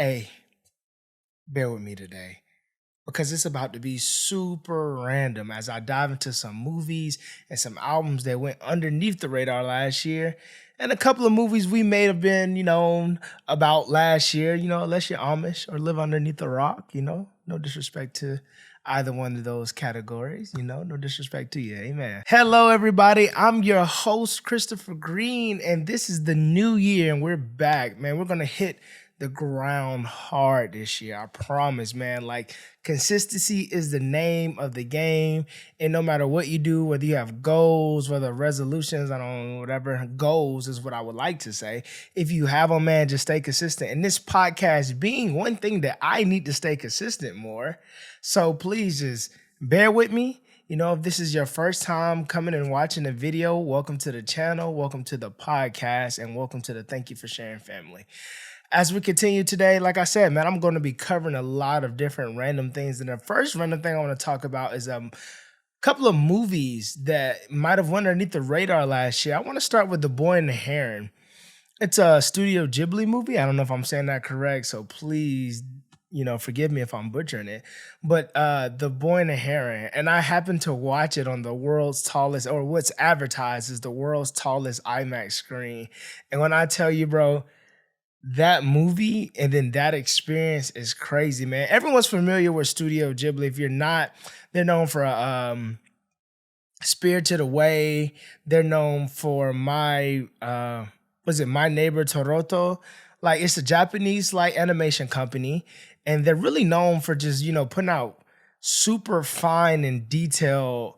Hey, bear with me today because it's about to be super random as I dive into some movies and some albums that went underneath the radar last year. And a couple of movies we may have been, about last year, unless you're Amish or live underneath a rock, no disrespect to either one of those categories, no disrespect to you. Amen. Hello, everybody. I'm your host, Christopher Green, and this is the new year, and we're back, man. We're going to hit the ground hard this year. I promise, man. Like, consistency is the name of the game. And no matter what you do, whether you have goals, whether resolutions, I don't know, whatever, goals is what I would like to say. If you have them, man, just stay consistent. And this podcast being one thing that I need to stay consistent more. So please just bear with me. If this is your first time coming and watching the video, welcome to the channel, welcome to the podcast, and welcome to the Thank You for Sharing family. As we continue today, like I said, man, I'm going to be covering a lot of different random things. And the first random thing I want to talk about is a couple of movies that might have went underneath the radar last year. I want to start with The Boy and the Heron. It's a Studio Ghibli movie. I don't know if I'm saying that correct, so please, forgive me if I'm butchering it. But The Boy and the Heron, and I happened to watch it on the world's tallest, or what's advertised as the world's tallest IMAX screen. And when I tell you, bro, that movie and then that experience is crazy, man. Everyone's familiar with Studio Ghibli. If you're not, they're known for Spirited Away. They're known for My Neighbor Totoro? Like, it's a Japanese like animation company, and they're really known for just, putting out super fine and detailed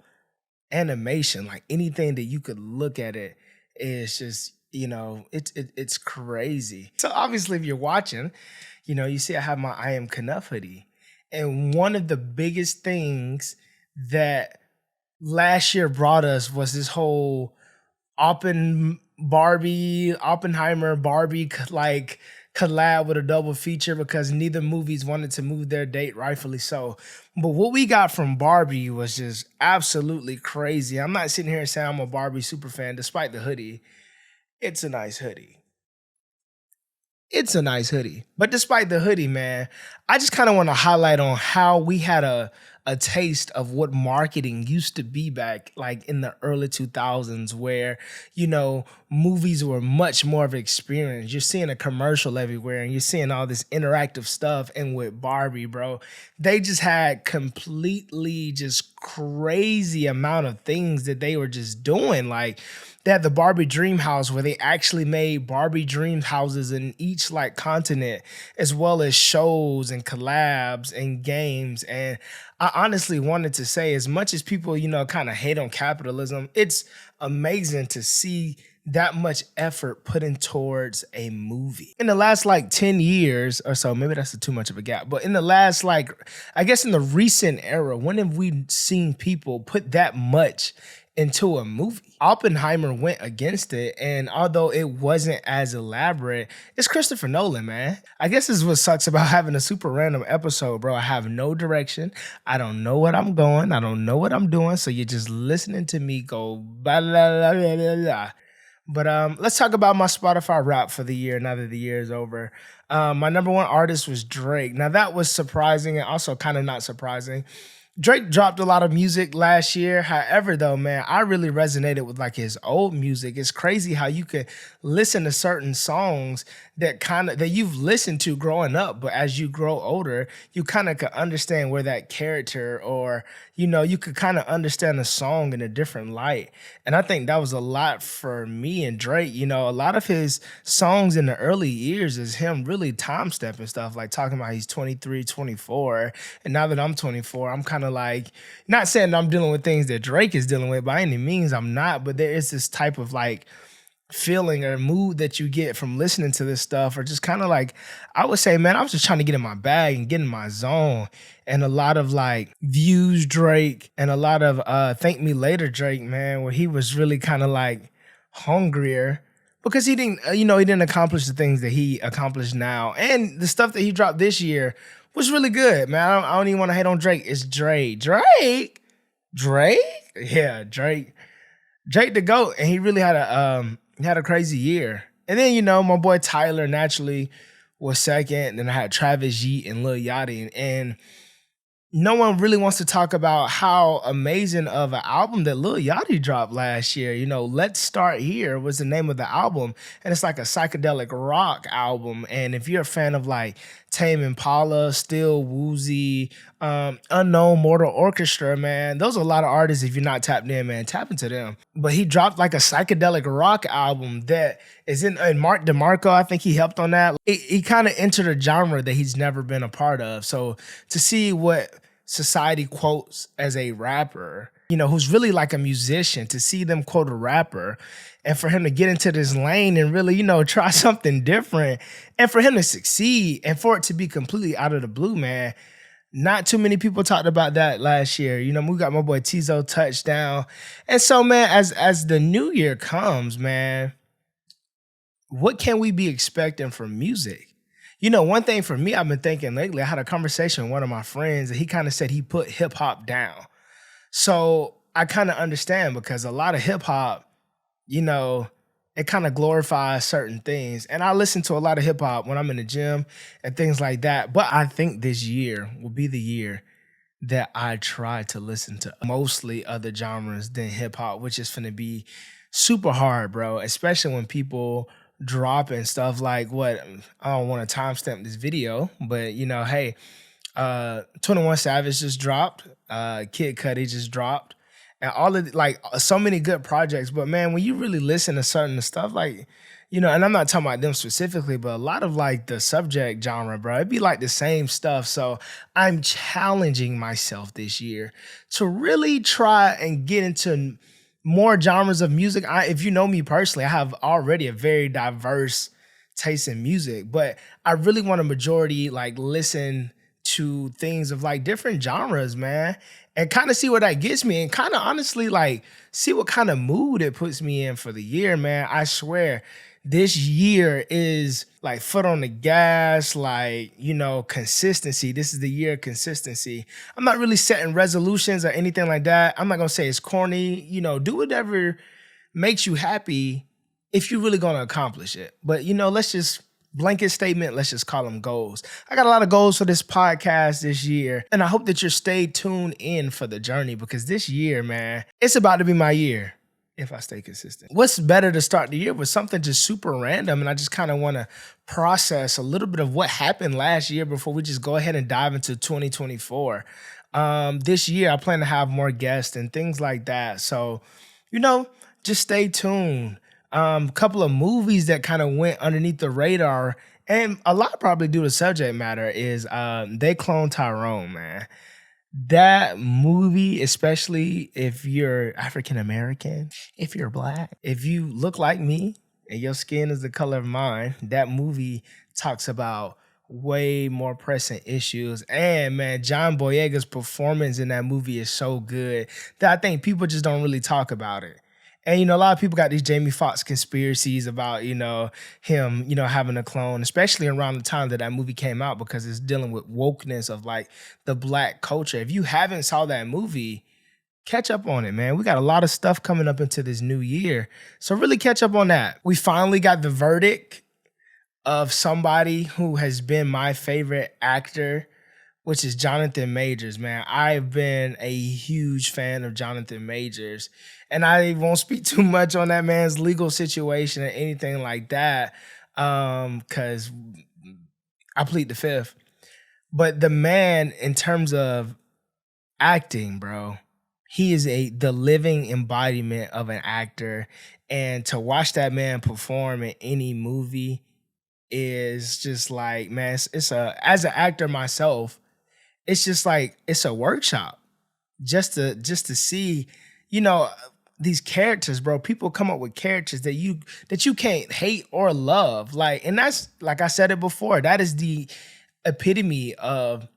animation. Like, anything that you could look at it is just, it's crazy. So obviously, if you're watching, you see I have my I Am Knuff hoodie. And one of the biggest things that last year brought us was this whole Oppenheimer Barbie like collab with a double feature, because neither movies wanted to move their date, rightfully so. But what we got from Barbie was just absolutely crazy. I'm not sitting here saying I'm a Barbie super fan, despite the hoodie. It's a nice hoodie. But despite the hoodie, man, I just kind of want to highlight on how we had a taste of what marketing used to be back like in the early 2000s, where, movies were much more of an experience. You're seeing a commercial everywhere and you're seeing all this interactive stuff. And with Barbie, bro, they just had completely just crazy amount of things that they were just doing. Like, they had the Barbie Dream House, where they actually made Barbie Dream Houses in each like continent, as well as shows and collabs and games. And I honestly wanted to say, as much as people, kind of hate on capitalism, it's amazing to see that much effort put in towards a movie. In the last like 10 years or so, maybe that's too much of a gap, but in the last I guess in the recent era, when have we seen people put that much into a movie? Oppenheimer went against it, and although it wasn't as elaborate, it's Christopher Nolan, man. I guess this is what sucks about having a super random episode, bro. I have no direction. I don't know what I'm going. I don't know what I'm doing. So you're just listening to me go blah, blah, blah, blah, blah, blah. But let's talk about my Spotify rap for the year now that the year is over. My number one artist was Drake. Now, that was surprising and also kind of not surprising. Drake dropped a lot of music last year. However, though, man, I really resonated with like his old music. It's crazy how you could listen to certain songs that you've listened to growing up, but as you grow older, you kind of could understand where that character, or you could kind of understand the song in a different light. And I think that was a lot for me and Drake. A lot of his songs in the early years is him really time stepping stuff, like talking about he's 23, 24. And now that I'm 24, I'm kind of like, not saying that I'm dealing with things that Drake is dealing with by any means, I'm not, but there is this type of like feeling or mood that you get from listening to this stuff, or just kind of like, I would say, man, I was just trying to get in my bag and get in my zone. And a lot of like Views Drake and a lot of Thank Me Later Drake, man, where he was really kind of like hungrier, because he didn't, he didn't accomplish the things that he accomplished now. And the stuff that he dropped this year was really good, man. I don't even want to hate on Drake. It's Drake. Yeah, Drake the GOAT. And he really had a crazy year. And then, my boy Tyler naturally was second. Then I had Travis Yeet and Lil Yachty, and no one really wants to talk about how amazing of an album that Lil Yachty dropped last year. Let's Start Here was the name of the album, and it's like a psychedelic rock album. And if you're a fan of like Tame Impala, Still Woozy, Unknown Mortal Orchestra, man, those are a lot of artists. If you're not tapped in, man, tap into them. But he dropped like a psychedelic rock album that is and Mark DeMarco, I think he helped on that. He kind of entered a genre that he's never been a part of. So to see what society quotes as a rapper, who's really like a musician, to see them quote a rapper and for him to get into this lane and really, try something different and for him to succeed and for it to be completely out of the blue, man. Not too many people talked about that last year. We got my boy Tizo Touchdown. And so, man, as the new year comes, man, what can we be expecting from music? One thing for me, I've been thinking lately, I had a conversation with one of my friends and he kind of said he put hip hop down. So I kind of understand because a lot of hip hop, it kind of glorifies certain things. And I listen to a lot of hip hop when I'm in the gym and things like that. But I think this year will be the year that I try to listen to mostly other genres than hip hop, which is going to be super hard, bro, especially when people dropping stuff like what I don't want to timestamp this video, but hey, 21 Savage just dropped, Kid Cudi just dropped, and all of like so many good projects. But man, when you really listen to certain stuff, like and I'm not talking about them specifically, but a lot of like the subject genre, bro, it'd be like the same stuff. So I'm challenging myself this year to really try and get into more genres of music. If you know me personally, I have already a very diverse taste in music, but I really want a majority like listen to things of like different genres, man, and kind of see where that gets me and kind of honestly like see what kind of mood it puts me in for the year, man. I swear this year is like foot on the gas, like, consistency. This is the year of consistency. I'm not really setting resolutions or anything like that. I'm not going to say it's corny, do whatever makes you happy if you're really going to accomplish it. But, let's just blanket statement. Let's just call them goals. I got a lot of goals for this podcast this year, and I hope that you're stay tuned in for the journey because this year, man, it's about to be my year. If I stay consistent. What's better to start the year with something just super random, and I just kind of want to process a little bit of what happened last year before we just go ahead and dive into 2024. This year, I plan to have more guests and things like that. So, just stay tuned. Couple of movies that kind of went underneath the radar, and a lot probably due to subject matter, is They Clone Tyrone, man. That movie, especially if you're African American, if you're Black, if you look like me and your skin is the color of mine, that movie talks about way more pressing issues. And man, John Boyega's performance in that movie is so good that I think people just don't really talk about it. And, a lot of people got these Jamie Foxx conspiracies about, him, having a clone, especially around the time that movie came out because it's dealing with wokeness of like the Black culture. If you haven't saw that movie, catch up on it, man. We got a lot of stuff coming up into this new year. So really catch up on that. We finally got the verdict of somebody who has been my favorite actor, which is Jonathan Majors, man. I've been a huge fan of Jonathan Majors, and I won't speak too much on that man's legal situation or anything like that, because I plead the fifth. But the man, in terms of acting, bro, he is the living embodiment of an actor, and to watch that man perform in any movie is just like, man, it's as an actor myself, it's just like it's a workshop just to see, these characters, bro. People come up with characters that you can't hate or love. Like, and that's like I said it before, that is the epitome of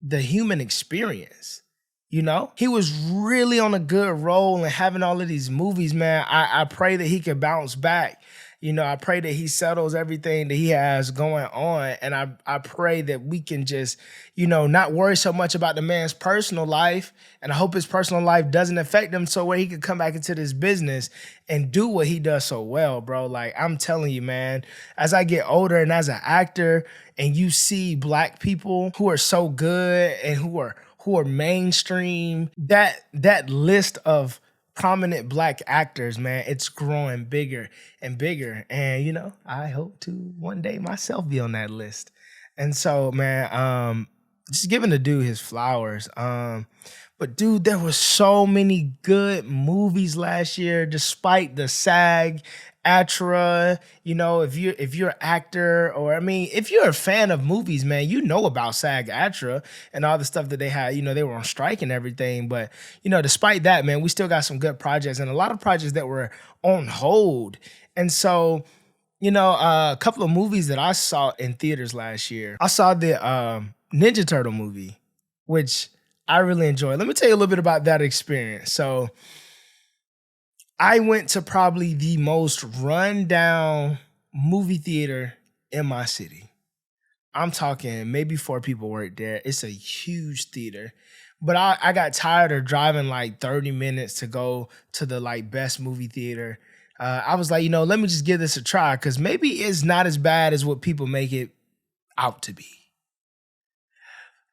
the human experience. He was really on a good roll and having all of these movies, man. I pray that he can bounce back, I pray that he settles everything that he has going on. And I pray that we can just, not worry so much about the man's personal life. And I hope his personal life doesn't affect him so where he could come back into this business and do what he does so well, bro. Like, I'm telling you, man, as I get older and as an actor and you see Black people who are so good and who are mainstream, that list of prominent Black actors, man, it's growing bigger and bigger. And I hope to one day myself be on that list. And so, man, just giving the dude his flowers. But dude, there were so many good movies last year, despite the SAG ATRA. If you're an actor, or if you're a fan of movies, man, about SAG ATRA and all the stuff that they had. They were on strike and everything. But despite that, man, we still got some good projects and a lot of projects that were on hold. And so, a couple of movies that I saw in theaters last year. I saw the Ninja Turtle movie, which I really enjoyed. Let me tell you a little bit about that experience. So I went to probably the most rundown movie theater in my city. I'm talking maybe 4 people work there. It's a huge theater. But I got tired of driving like 30 minutes to go to the best movie theater. I was like, let me just give this a try because maybe it's not as bad as what people make it out to be.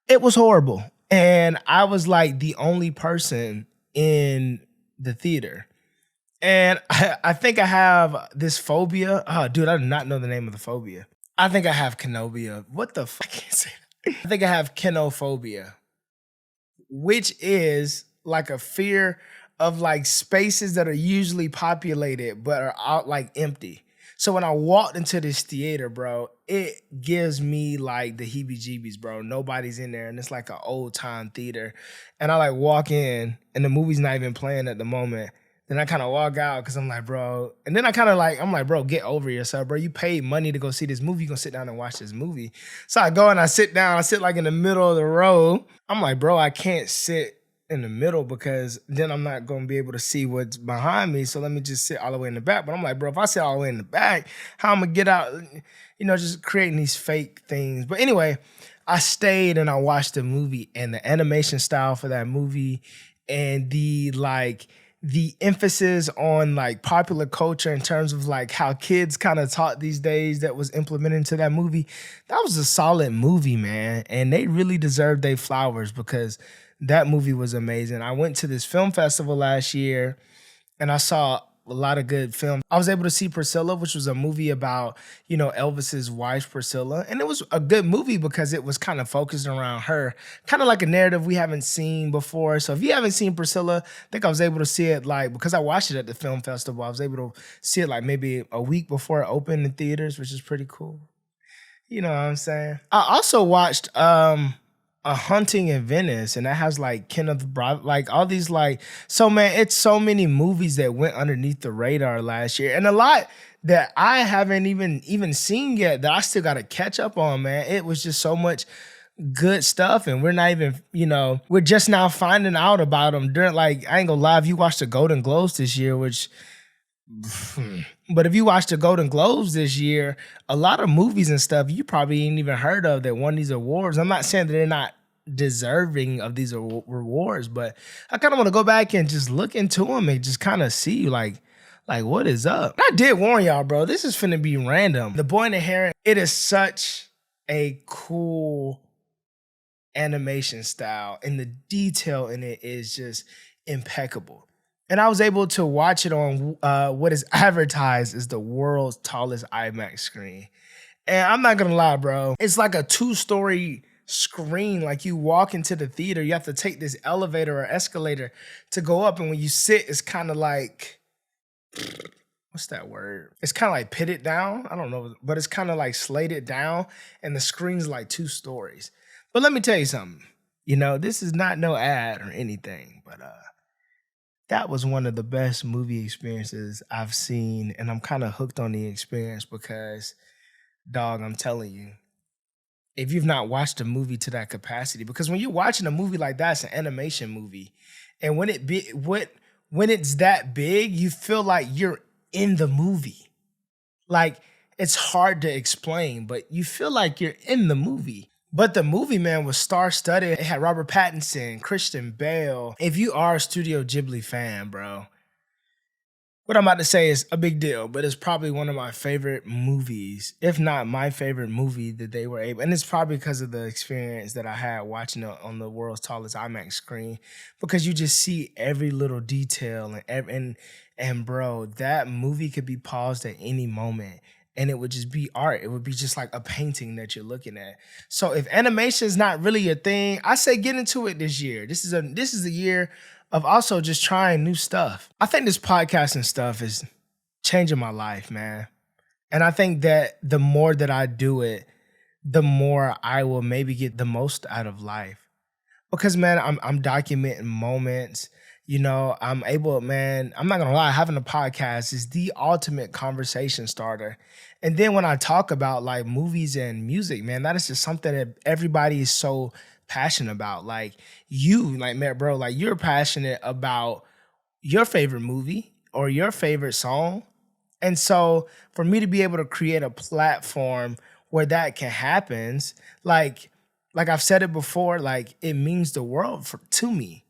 It was horrible. And I was like the only person in the theater. And I think I have this phobia. Oh, dude, I do not know the name of the phobia. I think I have kenobia. What the fuck? I can't say that. I think I have kenophobia, which is like a fear of spaces that are usually populated but are out empty. So when I walked into this theater, bro, it gives me the heebie-jeebies, bro. Nobody's in there, and it's like an old-time theater. And I walk in, and the movie's not even playing at the moment. Then I kind of walk out because I'm like, bro. And then I kind of I'm like, bro, get over yourself, bro. You paid money to go see this movie. You're going to sit down and watch this movie. So I go and I sit down. I sit in the middle of the row. I'm like, bro, I can't sit in the middle because then I'm not going to be able to see what's behind me. So let me just sit all the way in the back. But I'm like, bro, if I sit all the way in the back, how I'm going to get out? Just creating these fake things. But anyway, I stayed and I watched the movie, and the animation style for that movie and the emphasis on popular culture in terms of how kids kind of taught these days that was implemented into that movie. That was a solid movie, man. And they really deserved their flowers because that movie was amazing. I went to this film festival last year and I saw a lot of good films. I was able to see Priscilla, which was a movie about, Elvis's wife, Priscilla. And it was a good movie because it was kind of focused around her, kind of like a narrative we haven't seen before. So if you haven't seen Priscilla, I think I was able to see it because I watched it at the film festival, I was able to see it maybe a week before it opened in theaters, which is pretty cool. You know what I'm saying? I also watched A Hunting in Venice, and that has Kenneth Branagh, all these so man, it's so many movies that went underneath the radar last year, and a lot that I haven't even seen yet that I still got to catch up on, man. It was just so much good stuff, and we're not even, we're just now finding out about them during I ain't gonna lie, if you watched the Golden Globes this year, but if you watch the Golden Globes this year, a lot of movies and stuff you probably ain't even heard of that won these awards. I'm not saying that they're not deserving of these rewards, but I kind of want to go back and just look into them and just kind of see what is up. I did warn y'all, bro, this is finna be random. The Boy and the Heron, it is such a cool animation style, and the detail in it is just impeccable. And I was able to watch it on what is advertised as the world's tallest IMAX screen. And I'm not gonna lie, bro, it's like a 2-story screen. You walk into the theater, you have to take this elevator or escalator to go up. And when you sit, it's kind of what's that word? It's kind of pitted down. I don't know, but it's kind of slated down. And the screen's 2 stories. But let me tell you something. This is not no ad or anything, but that was one of the best movie experiences I've seen. And I'm kind of hooked on the experience because, dog, I'm telling you, if you've not watched a movie to that capacity, because when you're watching a movie like that, it's an animation movie. And when it's that big, you feel like you're in the movie. Like, it's hard to explain, but you feel like you're in the movie. But the movie, man, was star-studded. It had Robert Pattinson, Christian Bale. If you are a Studio Ghibli fan, bro, what I'm about to say is a big deal, but it's probably one of my favorite movies, if not my favorite movie that they were able. And it's probably because of the experience that I had watching it on the world's tallest IMAX screen, because you just see every little detail and bro, that movie could be paused at any moment. And it would just be art. It would be just like a painting that you're looking at. So if animation is not really a thing, I say get into it this year. This is a year of also just trying new stuff. I think this podcasting stuff is changing my life, man. And I think that the more that I do it, the more I will maybe get the most out of life. Because man, I'm documenting moments. I'm able, man, I'm not gonna lie, having a podcast is the ultimate conversation starter. And then when I talk about like movies and music, man, that is just something that everybody is so passionate about. Like like man, bro, like you're passionate about your favorite movie or your favorite song. And so for me to be able to create a platform where that can happen, like like I've said it before, like it means the world to me.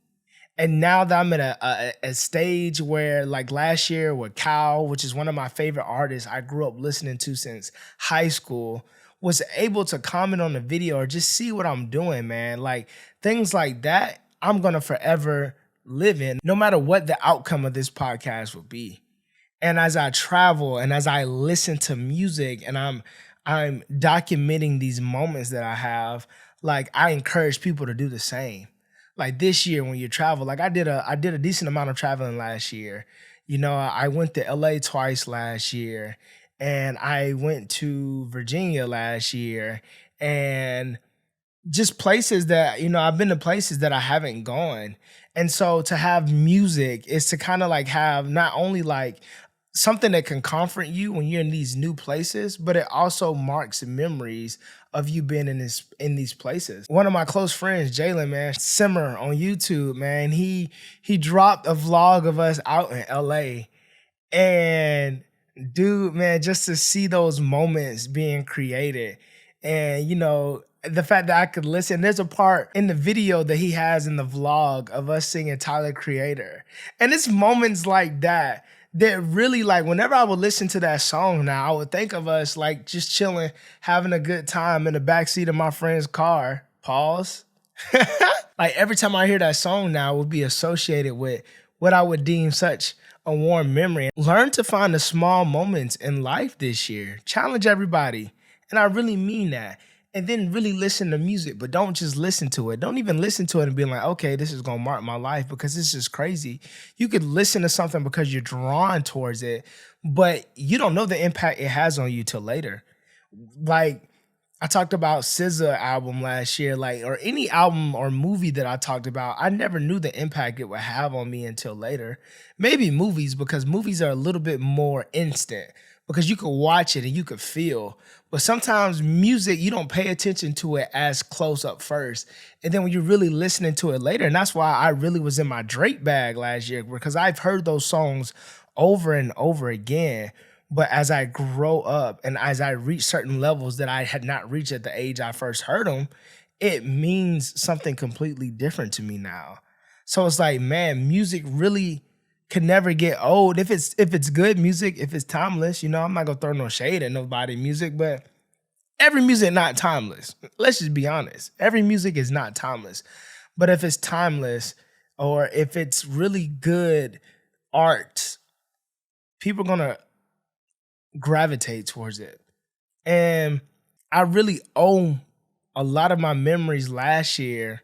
And now that I'm at a stage where, like last year with Cal, which is one of my favorite artists I grew up listening to since high school, was able to comment on the video or just see what I'm doing, man. Like things like that, I'm gonna forever live in, no matter what the outcome of this podcast will be. And as I travel and as I listen to music and I'm documenting these moments that I have, like I encourage people to do the same. Like this year when you travel, like I did a decent amount of traveling last year. I went to LA twice last year and I went to Virginia last year, and just places that, I've been to places that I haven't gone. And so to have music is to kind of like have not only like something that can comfort you when you're in these new places, but it also marks memories of you being in these places. One of my close friends, Jalen, man, Simmer on YouTube, man, he dropped a vlog of us out in LA. And dude, man, just to see those moments being created, and the fact that I could listen. There's a part in the video that he has in the vlog of us singing Tyler Creator. And it's moments like that that really, like, whenever I would listen to that song now, I would think of us like just chilling, having a good time in the backseat of my friend's car. Pause. Like every time I hear that song now, it would be associated with what I would deem such a warm memory. Learn to find the small moments in life this year. Challenge everybody. And I really mean that. And then really listen to music, but don't just listen to it. Don't even listen to it and be like, okay, this is gonna mark my life, because it's just crazy. You could listen to something because you're drawn towards it, but you don't know the impact it has on you till later. Like I talked about SZA album last year, like, or any album or movie that I talked about, I never knew the impact it would have on me until later. Maybe movies, because movies are a little bit more instant, because you could watch it and you could feel. But sometimes music, you don't pay attention to it as close up first. And then when you're really listening to it later, and that's why I really was in my Drake bag last year, because I've heard those songs over and over again. But as I grow up and as I reach certain levels that I had not reached at the age I first heard them, it means something completely different to me now. So it's like, man, music really can never get old. If it's good music, if it's timeless, I'm not gonna throw no shade at nobody music, but every music not timeless. Let's just be honest. Every music is not timeless. But if it's timeless, or if it's really good art, people are gonna gravitate towards it. And I really owe a lot of my memories last year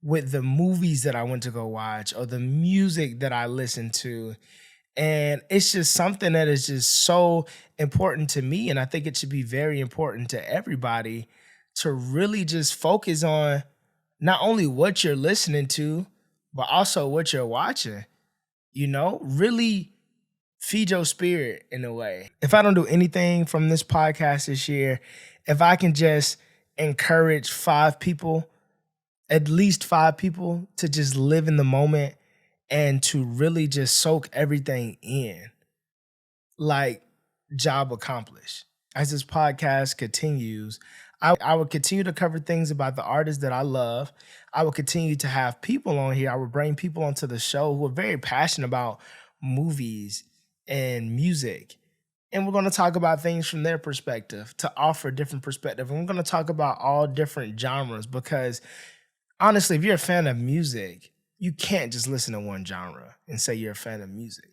with the movies that I went to go watch or the music that I listened to. And it's just something that is just so important to me. And I think it should be very important to everybody to really just focus on not only what you're listening to, but also what you're watching. Really feed your spirit in a way. If I don't do anything from this podcast this year, if I can just encourage 5 people, at least 5 people, to just live in the moment and to really just soak everything in. Like, job accomplished. As this podcast continues, I will continue to cover things about the artists that I love. I will continue to have people on here. I will bring people onto the show who are very passionate about movies and music. And we're going to talk about things from their perspective to offer a different perspective. And we're going to talk about all different genres because honestly, if you're a fan of music, you can't just listen to one genre and say you're a fan of music.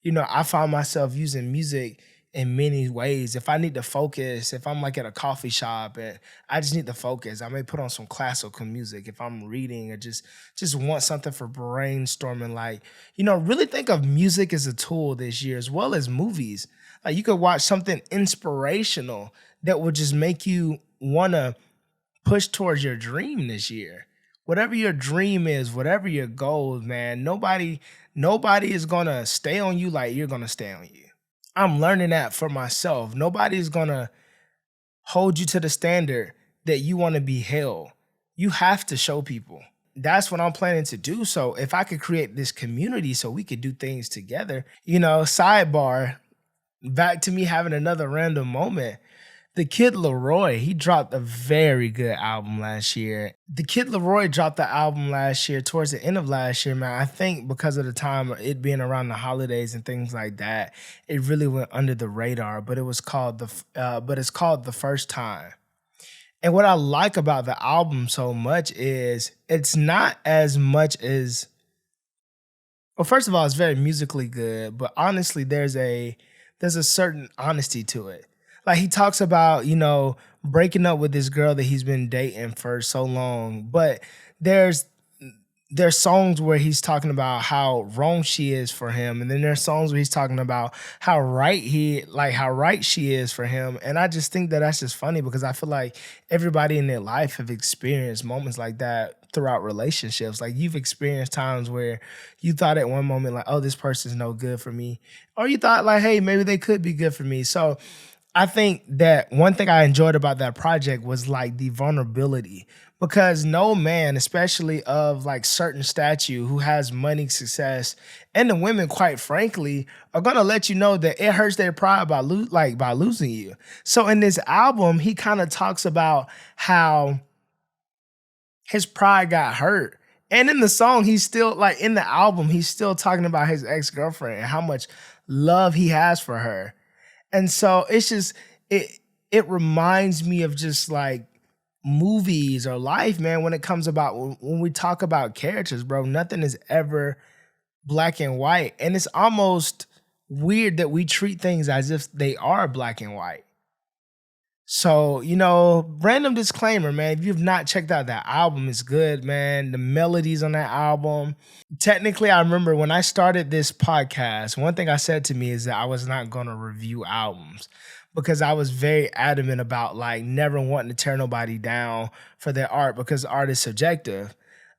I find myself using music in many ways. If I need to focus, if I'm like at a coffee shop and I just need to focus, I may put on some classical music. If I'm reading or just want something for brainstorming, like, really think of music as a tool this year as well as movies. Like you could watch something inspirational that will just make you want to push towards your dream this year. Whatever your dream is, whatever your goal is, man, nobody is gonna stay on you like you're gonna stay on you. I'm learning that for myself. Nobody's gonna hold you to the standard that you want to be held. You have to show people. That's what I'm planning to do. So if I could create this community so we could do things together, sidebar, back to me having another random moment. The Kid Leroy, he dropped a very good album last year. The Kid Leroy dropped the album last year, towards the end of last year, man. I think because of the time it being around the holidays and things like that, it really went under the radar. But it's called The First Time. And what I like about the album so much is it's not as much as, well, first of all, it's very musically good, but honestly, there's a certain honesty to it. Like he talks about, breaking up with this girl that he's been dating for so long, but there's songs where he's talking about how wrong she is for him, and then there's songs where he's talking about how right she is for him. And I just think that that's just funny because I feel like everybody in their life have experienced moments like that throughout relationships. Like you've experienced times where you thought at one moment like, oh, this person's no good for me, or you thought like, hey, maybe they could be good for me. So I think that one thing I enjoyed about that project was like the vulnerability, because no man, especially of like certain stature who has money, success, and the women, quite frankly, are gonna let you know that it hurts their pride by losing you. So in this album, he kind of talks about how his pride got hurt. And in the song, he's still like in the album, he's still talking about his ex-girlfriend and how much love he has for her. And so it's just it reminds me of just like movies or life, man, when it comes about when we talk about characters, bro, nothing is ever black and white. And it's almost weird that we treat things as if they are black and white. So, random disclaimer, man, if you've not checked out that album, it's good, man. The melodies on that album. Technically, I remember when I started this podcast, one thing I said to me is that I was not going to review albums because I was very adamant about like never wanting to tear nobody down for their art because art is subjective.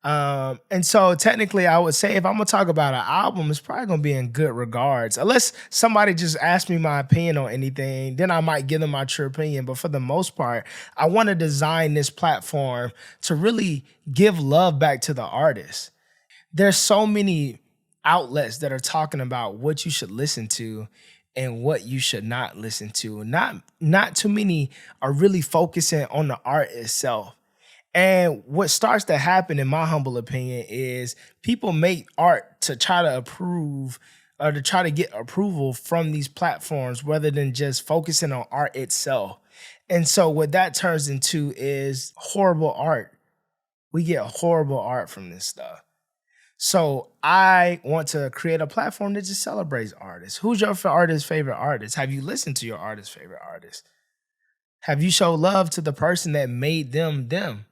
And so technically I would say if I'm gonna talk about an album, it's probably gonna be in good regards. Unless somebody just asks me my opinion on anything, then I might give them my true opinion. But for the most part, I want to design this platform to really give love back to the artist. There's so many outlets that are talking about what you should listen to and what you should not listen to. Not too many are really focusing on the art itself. And what starts to happen, in my humble opinion, is people make art to try to approve or to try to get approval from these platforms rather than just focusing on art itself. And so what that turns into is horrible art. We get horrible art from this stuff. So I want to create a platform that just celebrates artists. Who's your artist's favorite artist? Have you listened to your artist's favorite artist? Have you showed love to the person that made them them?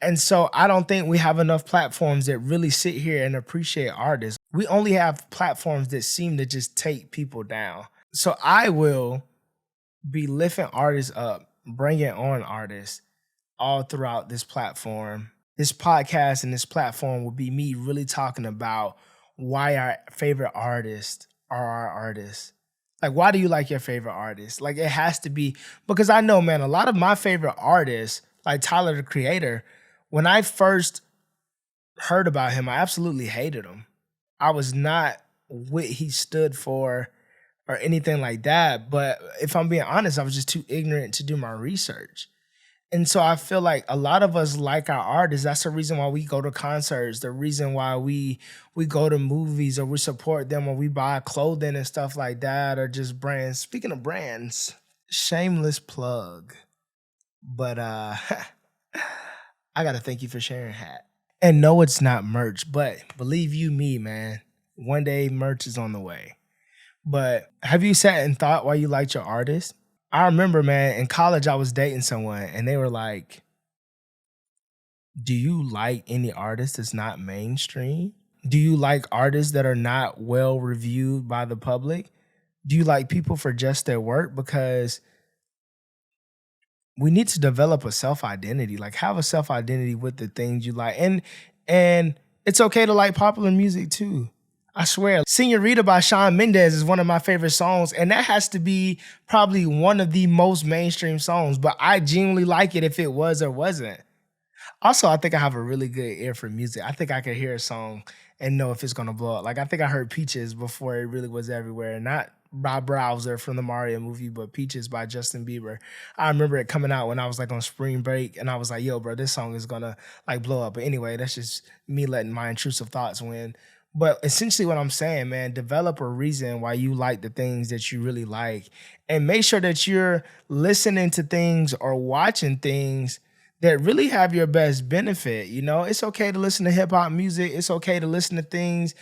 And so I don't think we have enough platforms that really sit here and appreciate artists. We only have platforms that seem to just take people down. So I will be lifting artists up, bringing on artists all throughout this platform. This podcast and this platform will be me really talking about why our favorite artists are our artists. Like, why do you like your favorite artist? Like, it has to be, because I know, man, a lot of my favorite artists, like Tyler, the Creator, when I first heard about him, I absolutely hated him. I was not what he stood for or anything like that. But if I'm being honest, I was just too ignorant to do my research. And so I feel like a lot of us like our artists. That's the reason why we go to concerts, the reason why we go to movies or we support them or we buy clothing and stuff like that, or just brands. Speaking of brands, shameless plug. But I gotta thank you for sharing, Hat. And no, it's not merch, but believe you me, man, one day merch is on the way. But have you sat and thought why you liked your artist? I remember, man, in college I was dating someone and they were like, do you like any artist that's not mainstream? Do you like artists that are not well reviewed by the public? Do you like people for just their work? Because we need to develop a self-identity, like have a self-identity with the things you like. And it's okay to like popular music too. I swear, Senorita by Shawn Mendes is one of my favorite songs, and that has to be probably one of the most mainstream songs, but I genuinely like it if it was or wasn't. Also, I think I have a really good ear for music. I think I could hear a song and know if it's gonna blow up. Like I think I heard Peaches before it really was everywhere. Not by Browser from the Mario movie, but Peaches by Justin Bieber. I remember it coming out when I was like on spring break, and I was like, "Yo, bro, this song is gonna like blow up." But anyway, that's just me letting my intrusive thoughts win. But essentially, what I'm saying, man, develop a reason why you like the things that you really like, and make sure that you're listening to things or watching things that really have your best benefit. You know, it's okay to listen to hip hop music. It's okay to listen to things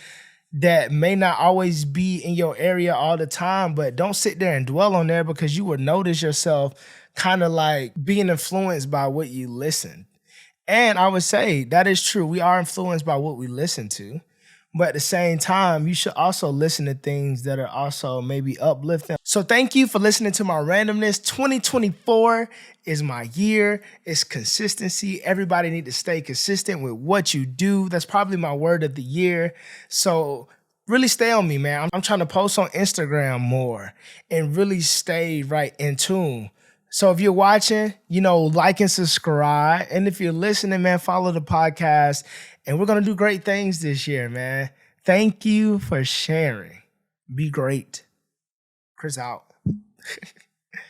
that may not always be in your area all the time, but don't sit there and dwell on there, because you will notice yourself kind of like being influenced by what you listen. And I would say that is true. We are influenced by what we listen to. But at the same time, you should also listen to things that are also maybe uplifting. So thank you for listening to my randomness. 2024 is my year. It's consistency. Everybody need to stay consistent with what you do. That's probably my word of the year. So really stay on me, man. I'm trying to post on Instagram more and really stay right in tune. So if you're watching, you know, like and subscribe. And if you're listening, man, follow the podcast. And we're going to do great things this year, man. Thank you for sharing. Be great. Chris out.